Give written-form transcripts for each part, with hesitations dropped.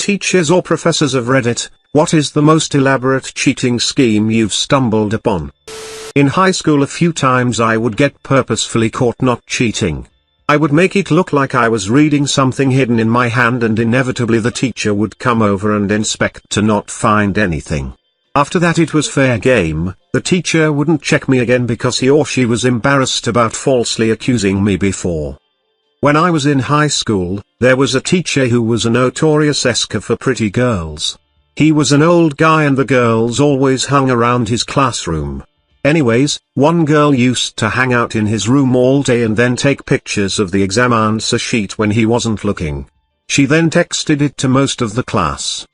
Teachers or professors of Reddit, what is the most elaborate cheating scheme you've stumbled upon? In high school a few times I would get purposefully caught not cheating. I would make it look like I was reading something hidden in my hand, and inevitably the teacher would come over and inspect to not find anything. After that it was fair game. The teacher wouldn't check me again because he or she was embarrassed about falsely accusing me before. When I was in high school, there was a teacher who was a notorious esker for pretty girls. He was an old guy and the girls always hung around his classroom. Anyways, one girl used to hang out in his room all day and then take pictures of the exam answer sheet when he wasn't looking. She then texted it to most of the class.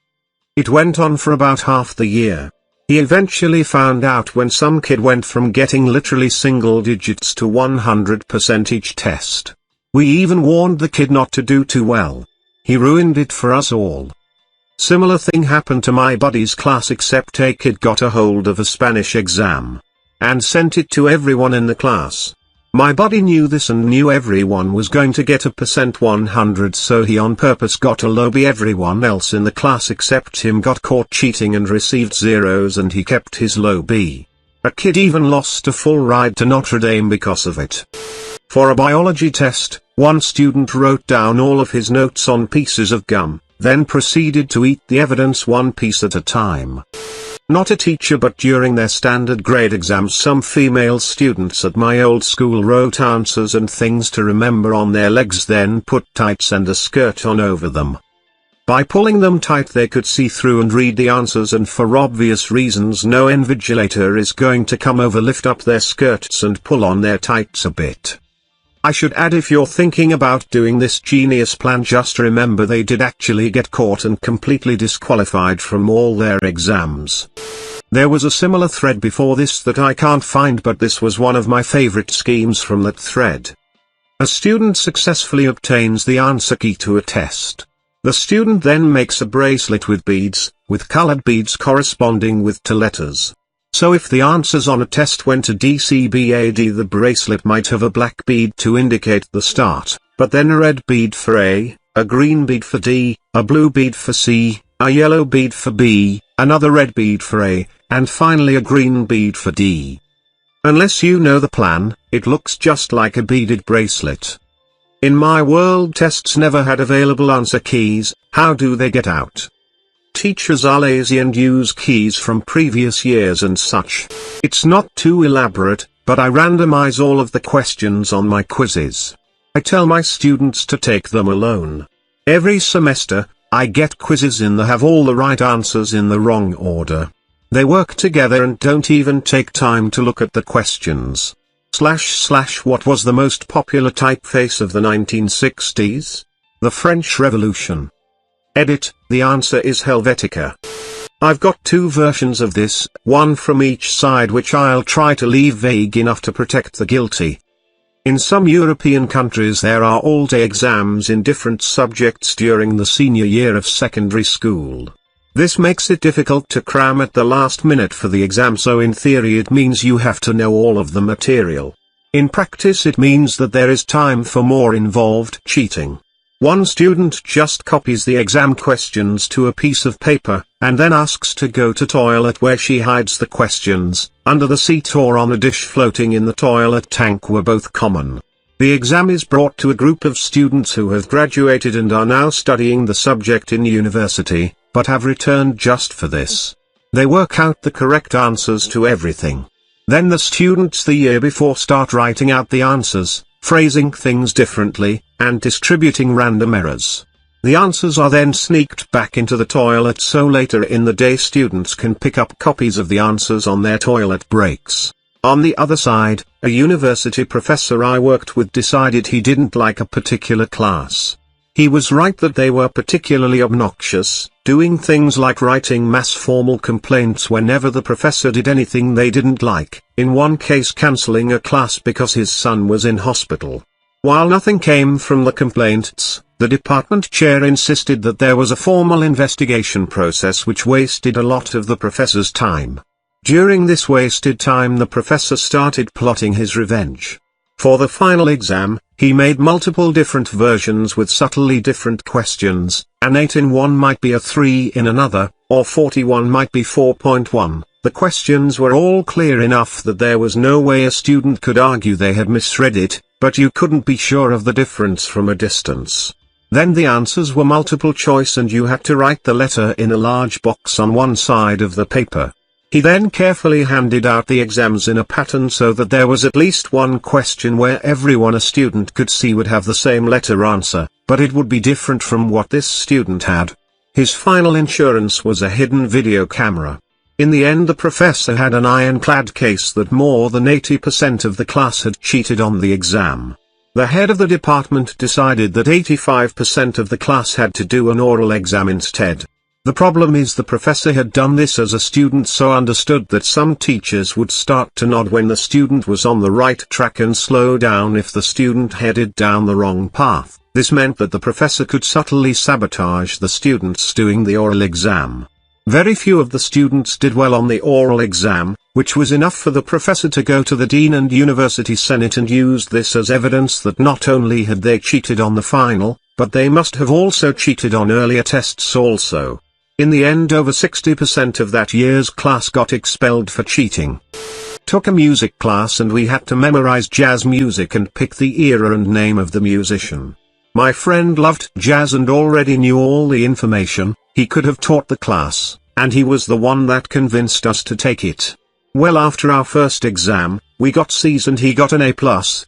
It went on for about half the year. He eventually found out when some kid went from getting literally single digits to 100% each test. We even warned the kid not to do too well. He ruined it for us all. Similar thing happened to my buddy's class, except a kid got a hold of a Spanish exam and sent it to everyone in the class. My buddy knew this and knew everyone was going to get a percent 100, so he on purpose got a low B. Everyone else in the class except him got caught cheating and received zeros, and he kept his low B. A kid even lost a full ride to Notre Dame because of it. For a biology test, one student wrote down all of his notes on pieces of gum, then proceeded to eat the evidence one piece at a time. Not a teacher, but during their standard grade exams some female students at my old school wrote answers and things to remember on their legs, then put tights and a skirt on over them. By pulling them tight they could see through and read the answers, and for obvious reasons no invigilator is going to come over, lift up their skirts and pull on their tights a bit. I should add, if you're thinking about doing this genius plan, just remember they did actually get caught and completely disqualified from all their exams. There was a similar thread before this that I can't find, but this was one of my favorite schemes from that thread. A student successfully obtains the answer key to a test. The student then makes a bracelet with beads, with colored beads corresponding with to letters. So if the answers on a test went to DCBAD, the bracelet might have a black bead to indicate the start, but then a red bead for A, a green bead for D, a blue bead for C, a yellow bead for B, another red bead for A, and finally a green bead for D. Unless you know the plan, it looks just like a beaded bracelet. In my world, tests never had available answer keys. How do they get out? Teachers are lazy and use keys from previous years and such. It's not too elaborate, but I randomize all of the questions on my quizzes. I tell my students to take them alone. Every semester, I get quizzes in that have all the right answers in the wrong order. They work together and don't even take time to look at the questions. / What was the most popular typeface of the 1960s? The French Revolution. Edit, the answer is Helvetica. I've got two versions of this, one from each side, which I'll try to leave vague enough to protect the guilty. In some European countries there are all-day exams in different subjects during the senior year of secondary school. This makes it difficult to cram at the last minute for the exam, so in theory it means you have to know all of the material. In practice it means that there is time for more involved cheating. One student just copies the exam questions to a piece of paper, and then asks to go to toilet, where she hides the questions under the seat or on a dish floating in the toilet tank were both common. The exam is brought to a group of students who have graduated and are now studying the subject in university, but have returned just for this. They work out the correct answers to everything. Then the students the year before start writing out the answers, phrasing things differently, and distributing random errors. The answers are then sneaked back into the toilet, so later in the day students can pick up copies of the answers on their toilet breaks. On the other side, a university professor I worked with decided he didn't like a particular class. He was right that they were particularly obnoxious, doing things like writing mass formal complaints whenever the professor did anything they didn't like, in one case cancelling a class because his son was in hospital. While nothing came from the complaints, the department chair insisted that there was a formal investigation process, which wasted a lot of the professor's time. During this wasted time the professor started plotting his revenge. For the final exam, He made multiple different versions with subtly different questions. An 8 in one might be a 3 in another, or 41 might be 4.1. The questions were all clear enough that there was no way a student could argue they had misread it, but you couldn't be sure of the difference from a distance. Then the answers were multiple choice and you had to write the letter in a large box on one side of the paper. He then carefully handed out the exams in a pattern so that there was at least one question where everyone a student could see would have the same letter answer, but it would be different from what this student had. His final insurance was a hidden video camera. In the end the professor had an ironclad case that more than 80% of the class had cheated on the exam. The head of the department decided that 85% of the class had to do an oral exam instead. The problem is the professor had done this as a student, so understood that some teachers would start to nod when the student was on the right track and slow down if the student headed down the wrong path. This meant that the professor could subtly sabotage the students doing the oral exam. Very few of the students did well on the oral exam, which was enough for the professor to go to the dean and university senate and use this as evidence that not only had they cheated on the final, but they must have also cheated on earlier tests also. In the end, over 60% of that year's class got expelled for cheating. Took a music class and we had to memorize jazz music and pick the era and name of the musician. My friend loved jazz and already knew all the information. He could have taught the class, and he was the one that convinced us to take it. Well, after our first exam, we got C's and he got an A+.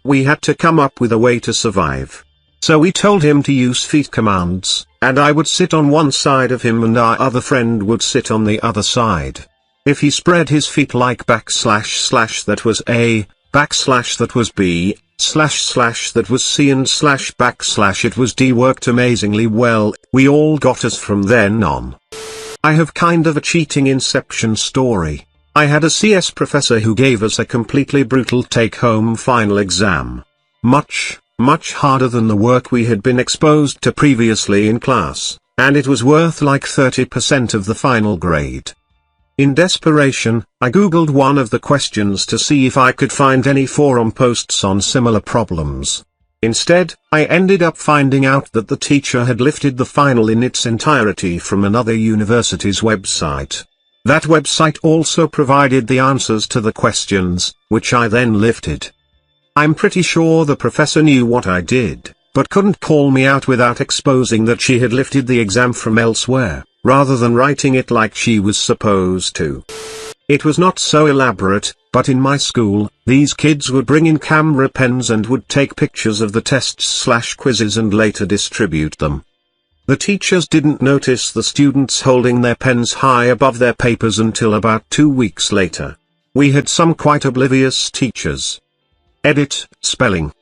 We had to come up with a way to survive. So we told him to use feet commands, and I would sit on one side of him and our other friend would sit on the other side. If he spread his feet like / that was A, / that was B, / that was C and / it was D, worked amazingly well. We all got A's from then on. I have kind of a cheating Inception story. I had a CS professor who gave us a completely brutal take-home final exam. Much harder than the work we had been exposed to previously in class, and it was worth like 30% of the final grade. In desperation, I googled one of the questions to see if I could find any forum posts on similar problems. Instead, I ended up finding out that the teacher had lifted the final in its entirety from another university's website. That website also provided the answers to the questions, which I then lifted. I'm pretty sure the professor knew what I did, but couldn't call me out without exposing that she had lifted the exam from elsewhere, rather than writing it like she was supposed to. It was not so elaborate, but in my school, these kids would bring in camera pens and would take pictures of the tests/quizzes and later distribute them. The teachers didn't notice the students holding their pens high above their papers until about 2 weeks later. We had some quite oblivious teachers. Edit, spelling.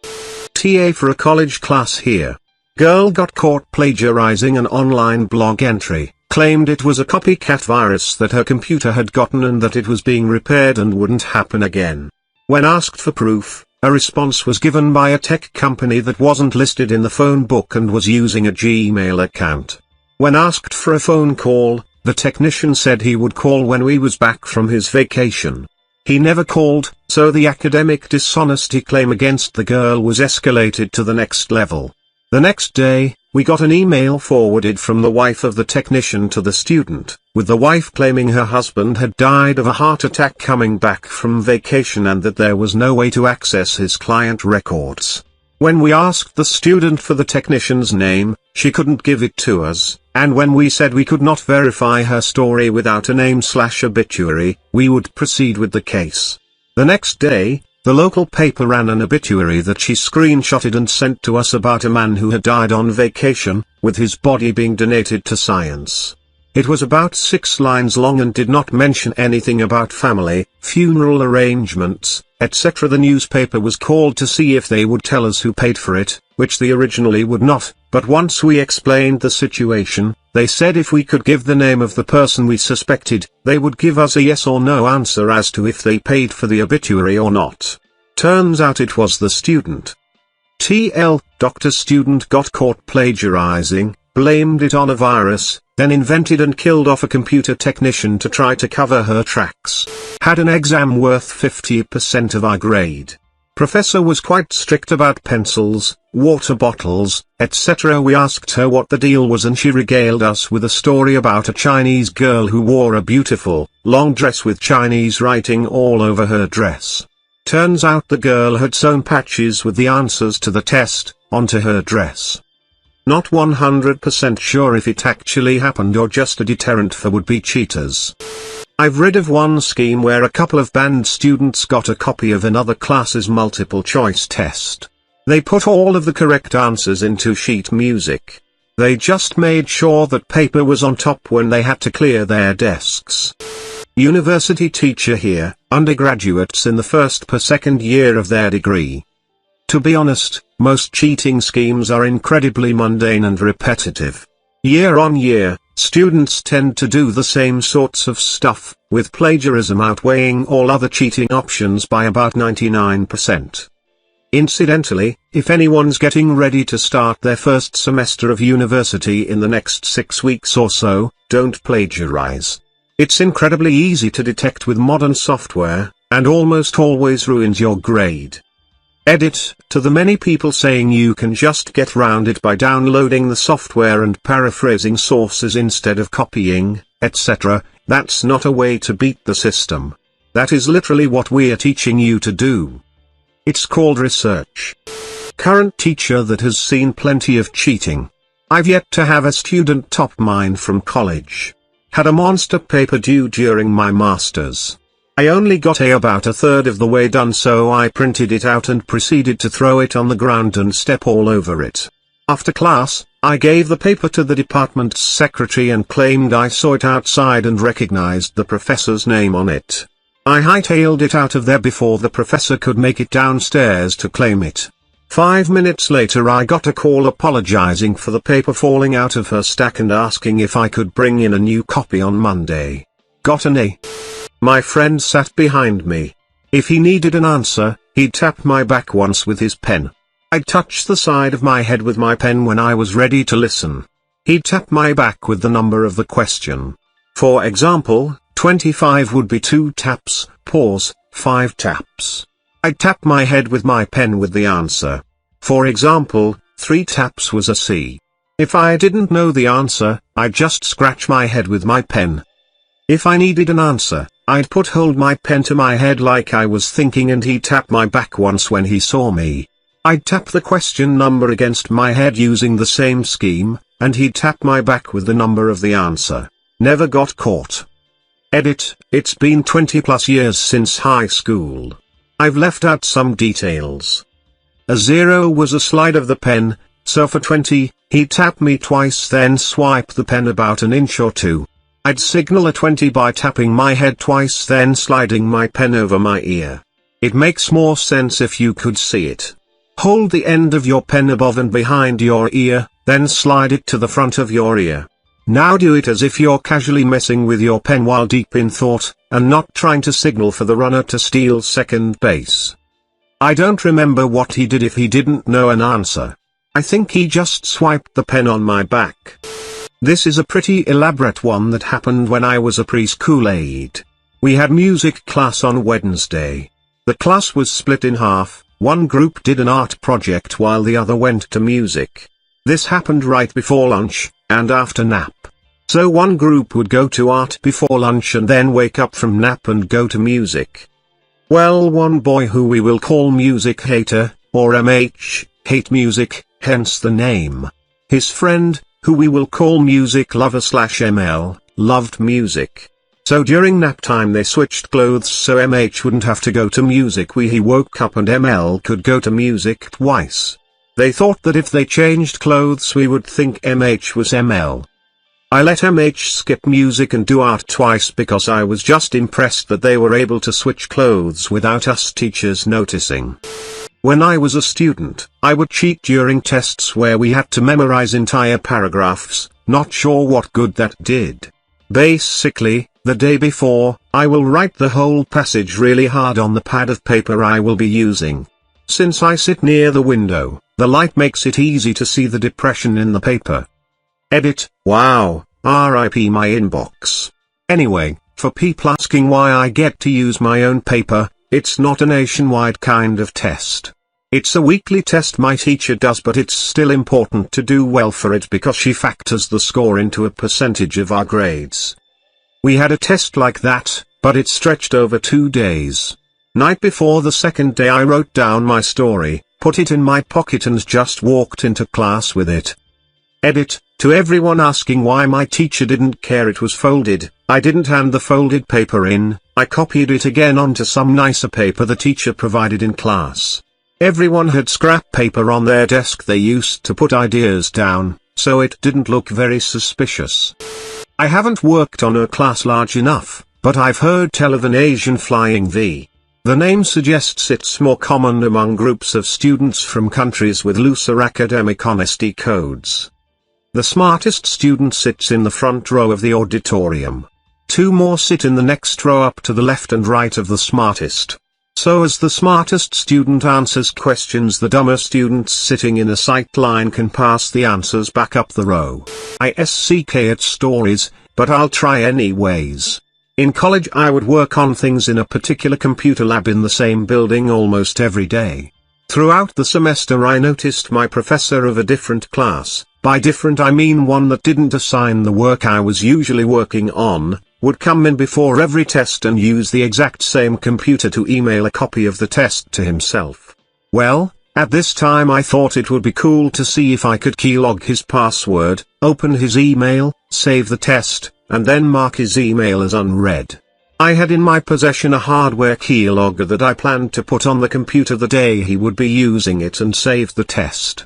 TA for a college class here. Girl got caught plagiarizing an online blog entry, claimed it was a copycat virus that her computer had gotten and that it was being repaired and wouldn't happen again. When asked for proof, a response was given by a tech company that wasn't listed in the phone book and was using a Gmail account. When asked for a phone call, the technician said he would call when we was back from his vacation. He never called, so the academic dishonesty claim against the girl was escalated to the next level. The next day, we got an email forwarded from the wife of the technician to the student, with the wife claiming her husband had died of a heart attack coming back from vacation and that there was no way to access his client records. When we asked the student for the technician's name, she couldn't give it to us, and when we said we could not verify her story without a name/obituary, we would proceed with the case. The next day, the local paper ran an obituary that she screenshotted and sent to us about a man who had died on vacation, with his body being donated to science. It was about 6 lines long and did not mention anything about family, funeral arrangements, etc. The newspaper was called to see if they would tell us who paid for it, which they originally would not, but once we explained the situation, they said if we could give the name of the person we suspected, they would give us a yes or no answer as to if they paid for the obituary or not. Turns out it was the student. TL, Dr. Student got caught plagiarizing, blamed it on a virus, then invented and killed off a computer technician to try to cover her tracks. Had an exam worth 50% of our grade. Professor was quite strict about pencils, water bottles, etc. We asked her what the deal was and she regaled us with a story about a Chinese girl who wore a beautiful, long dress with Chinese writing all over her dress. Turns out the girl had sewn patches with the answers to the test onto her dress. Not 100% sure if it actually happened or just a deterrent for would-be cheaters. I've read of one scheme where a couple of band students got a copy of another class's multiple choice test. They put all of the correct answers into sheet music. They just made sure that paper was on top when they had to clear their desks. University teacher here, undergraduates in the first per second year of their degree. To be honest, most cheating schemes are incredibly mundane and repetitive. Year on year, students tend to do the same sorts of stuff, with plagiarism outweighing all other cheating options by about 99%. Incidentally, if anyone's getting ready to start their first semester of university in the next 6 weeks or so, don't plagiarize. It's incredibly easy to detect with modern software, and almost always ruins your grade. Edit, to the many people saying you can just get round it by downloading the software and paraphrasing sources instead of copying, etc., that's not a way to beat the system. That is literally what we're teaching you to do. It's called research. Current teacher that has seen plenty of cheating. I've yet to have a student top mine from college. Had a monster paper due during my master's. I only got A about a third of the way done, so I printed it out and proceeded to throw it on the ground and step all over it. After class, I gave the paper to the department's secretary and claimed I saw it outside and recognized the professor's name on it. I hightailed it out of there before the professor could make it downstairs to claim it. 5 minutes later I got a call apologizing for the paper falling out of her stack and asking if I could bring in a new copy on Monday. Got an A. My friend sat behind me. If he needed an answer, he'd tap my back once with his pen. I'd touch the side of my head with my pen when I was ready to listen. He'd tap my back with the number of the question. For example, 25 would be 2 taps, pause, 5 taps. I'd tap my head with my pen with the answer. For example, 3 taps was a C. If I didn't know the answer, I'd just scratch my head with my pen. If I needed an answer, I'd hold my pen to my head like I was thinking and he'd tap my back once when he saw me. I'd tap the question number against my head using the same scheme, and he'd tap my back with the number of the answer. Never got caught. Edit, it's been 20 plus years since high school. I've left out some details. A 0 was a slide of the pen, so for 20, he'd tap me twice then swipe the pen about an inch or two. I'd signal a 20 by tapping my head twice then sliding my pen over my ear. It makes more sense if you could see it. Hold the end of your pen above and behind your ear, then slide it to the front of your ear. Now do it as if you're casually messing with your pen while deep in thought, and not trying to signal for the runner to steal second base. I don't remember what he did if he didn't know an answer. I think he just swiped the pen on my back. This is a pretty elaborate one that happened when I was a preschool aide. We had music class on Wednesday. The class was split in half, one group did an art project while the other went to music. This happened right before lunch, and after nap. So one group would go to art before lunch and then wake up from nap and go to music. Well, one boy who we will call Music Hater, or MH, hate music, hence the name. His friend, who we will call Music Lover /ML, loved music. So during nap time they switched clothes so MH wouldn't have to go to music. He woke up and ML could go to music twice. They thought that if they changed clothes we would think MH was ML. I let MH skip music and do art twice because I was just impressed that they were able to switch clothes without us teachers noticing. When I was a student, I would cheat during tests where we had to memorize entire paragraphs, not sure what good that did. Basically, the day before, I will write the whole passage really hard on the pad of paper I will be using. Since I sit near the window, the light makes it easy to see the depression in the paper. Edit, wow, RIP my inbox. Anyway, for people asking why I get to use my own paper, it's not a nationwide kind of test. It's a weekly test my teacher does, but it's still important to do well for it because she factors the score into a percentage of our grades. We had a test like that, but it stretched over 2 days. Night before the second day I wrote down my story, put it in my pocket and just walked into class with it. Edit, to everyone asking why my teacher didn't care it was folded, I didn't hand the folded paper in, I copied it again onto some nicer paper the teacher provided in class. Everyone had scrap paper on their desk they used to put ideas down, so it didn't look very suspicious. I haven't worked on a class large enough, but I've heard tell of an Asian flying V. The name suggests it's more common among groups of students from countries with looser academic honesty codes. The smartest student sits in the front row of the auditorium. 2 more sit in the next row up to the left and right of the smartest. So as the smartest student answers questions, the dumber students sitting in a sight line can pass the answers back up the row. I suck at stories, but I'll try anyways. In college I would work on things in a particular computer lab in the same building almost every day. Throughout the semester I noticed my professor of a different class, by different I mean one that didn't assign the work I was usually working on, would come in before every test and use the exact same computer to email a copy of the test to himself. Well, at this time I thought it would be cool to see if I could keylog his password, open his email, save the test, and then mark his email as unread. I had in my possession a hardware keylogger that I planned to put on the computer the day he would be using it and save the test.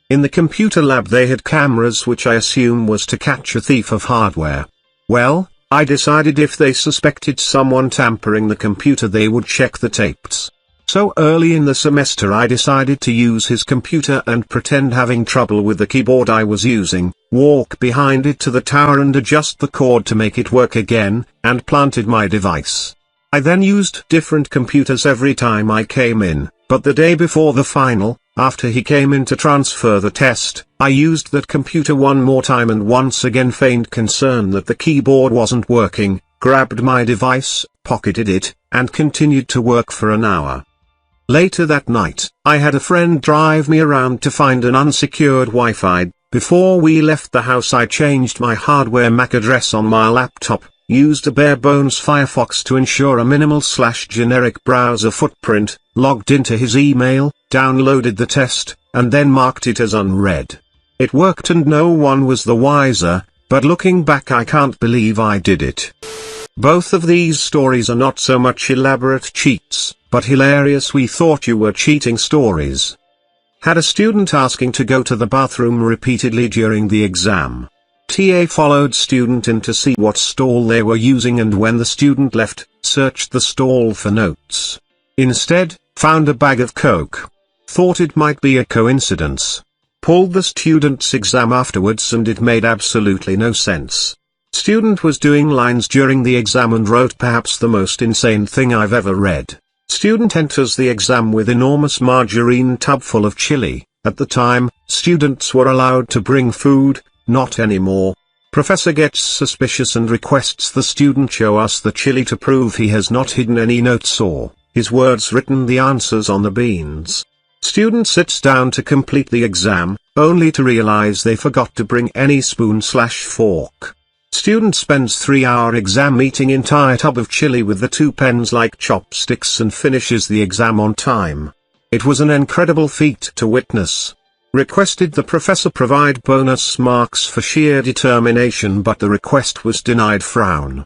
In the computer lab they had cameras which I assume was to catch a thief of hardware. Well, I decided if they suspected someone tampering the computer they would check the tapes. So early in the semester I decided to use his computer and pretend having trouble with the keyboard I was using, walk behind it to the tower and adjust the cord to make it work again, and planted my device. I then used different computers every time I came in, but the day before the final, after he came in to transfer the test, I used that computer one more time and once again feigned concern that the keyboard wasn't working, grabbed my device, pocketed it, and continued to work for an hour. Later that night, I had a friend drive me around to find an unsecured Wi-Fi. Before we left the house I changed my hardware MAC address on my laptop, used a bare-bones Firefox to ensure a minimal/generic browser footprint, logged into his email, downloaded the test, and then marked it as unread. It worked and no one was the wiser, but looking back I can't believe I did it. Both of these stories are not so much elaborate cheats, but hilarious we thought you were cheating stories. Had a student asking to go to the bathroom repeatedly during the exam. TA followed student in to see what stall they were using, and when the student left, searched the stall for notes. Instead, found a bag of Coke. Thought it might be a coincidence. Pulled the student's exam afterwards and it made absolutely no sense. Student was doing lines during the exam and wrote perhaps the most insane thing I've ever read. Student enters the exam with enormous margarine tub full of chili. At the time, students were allowed to bring food, not anymore. Professor gets suspicious and requests the student show us the chili to prove he has not hidden any notes or his words written the answers on the beans. Student sits down to complete the exam, only to realize they forgot to bring any spoon/fork. Student spends 3-hour exam eating entire tub of chili with the 2 pens like chopsticks and finishes the exam on time. It was an incredible feat to witness. Requested the professor provide bonus marks for sheer determination, but the request was denied. Frown.